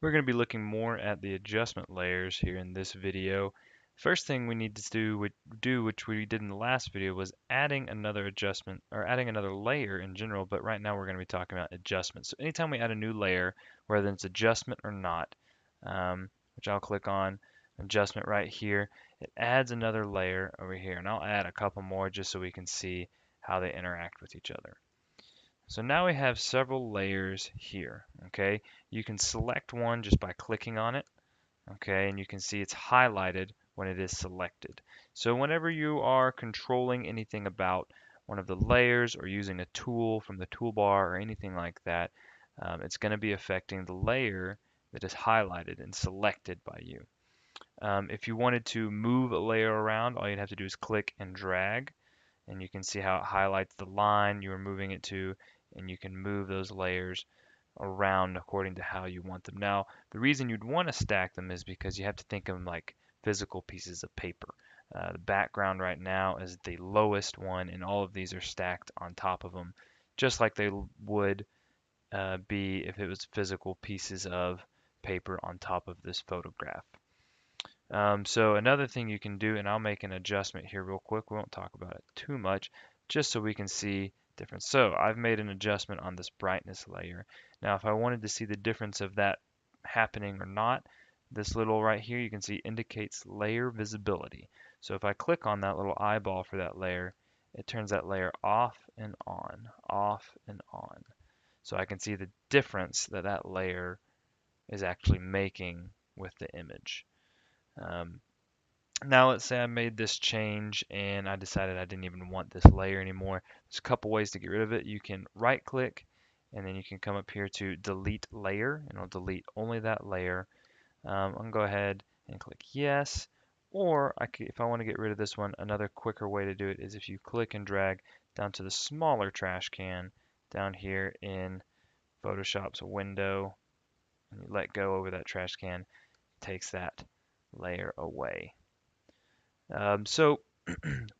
We're going to be looking more at the adjustment layers here in this video. First thing we need to do, which we did in the last video, was adding another adjustment or adding another layer in general, but right now we're going to be talking about adjustments. So anytime we add a new layer, whether it's adjustment or not, which I'll click on adjustment right here, it adds another layer over here, and I'll add a couple more just so we can see how they interact with each other. So now we have several layers here, okay? You can select one just by clicking on it, okay? And you can see it's highlighted when it is selected. So whenever you are controlling anything about one of the layers or using a tool from the toolbar or anything like that, it's going to be affecting the layer that is highlighted and selected by you. If you wanted to move a layer around, all you'd have to do is click and drag, and you can see how it highlights the line you are moving it to, and you can move those layers around according to how you want them. Now, the reason you'd want to stack them is because you have to think of them like physical pieces of paper. The background right now is the lowest one, and all of these are stacked on top of them, just like they would be if it was physical pieces of paper on top of this photograph. So another thing you can do, and I'll make an adjustment here real quick. We won't talk about it too much, just so we can see difference. So I've made an adjustment on this brightness layer. Now, if I wanted to see the difference of that happening or not, this little right here, you can see indicates layer visibility. So if I click on that little eyeball for that layer, it turns that layer off and on, off and on. So I can see the difference that that layer is actually making with the image. Um, Now let's say I made this change and I decided I didn't even want this layer anymore. There's a couple ways to get rid of it. You can right click and then you can come up here to delete layer and it'll delete only that layer. I'm gonna go ahead and click yes. Or if I want to get rid of this one, another quicker way to do it is if you click and drag down to the smaller trash can down here in Photoshop's window and you let go over that trash can, it takes that layer away. So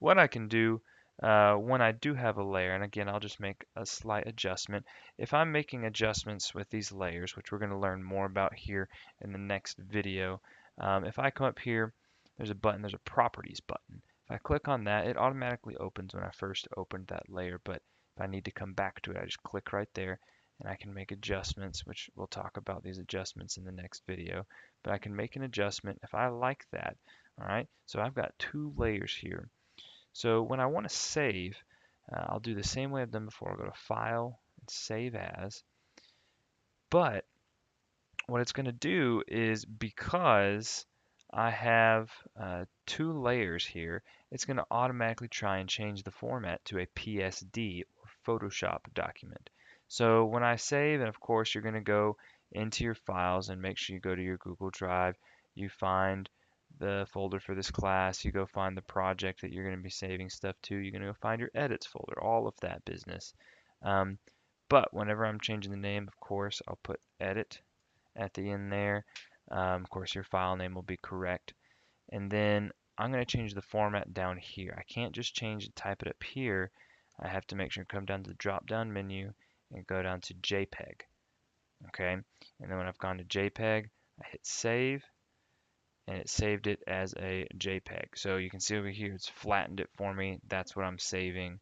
what I can do when I do have a layer, and again, I'll just make a slight adjustment. If I'm making adjustments with these layers, which we're going to learn more about here in the next video, if I come up here, there's a button, there's a properties button. If I click on that, it automatically opens when I first opened that layer, but if I need to come back to it, I just click right there and I can make adjustments, which we'll talk about these adjustments in the next video. But I can make an adjustment if I like that. All right, so I've got two layers here. So when I want to save, I'll do the same way I've done before. I'll go to File and Save As. But what it's going to do is because I have two layers here, it's going to automatically try and change the format to a PSD or Photoshop document. So when I save, and of course you're going to go into your files and make sure you go to your Google Drive, you find the folder for this class, you go find the project that you're going to be saving stuff to, you're going to go find your edits folder, all of that business. Um, but whenever I'm changing the name, of course, I'll put edit at the end there. Of course, your file name will be correct. And then I'm going to change the format down here. I can't just change and type it up here. I have to make sure to come down to the drop down menu and go down to JPEG. Okay, and then when I've gone to JPEG, I hit save and it saved it as a JPEG. So you can see over here it's flattened it for me. That's what I'm saving.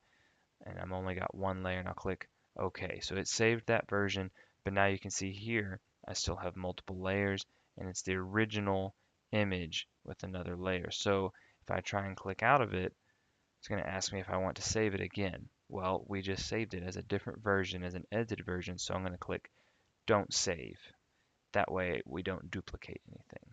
And I'm only got one layer and I'll click OK. So it saved that version, but now you can see here I still have multiple layers and it's the original image with another layer. So if I try and click out of it, it's going to ask me if I want to save it again. Well, we just saved it as a different version, as an edited version, so I'm going to click Don't Save. That way we don't duplicate anything.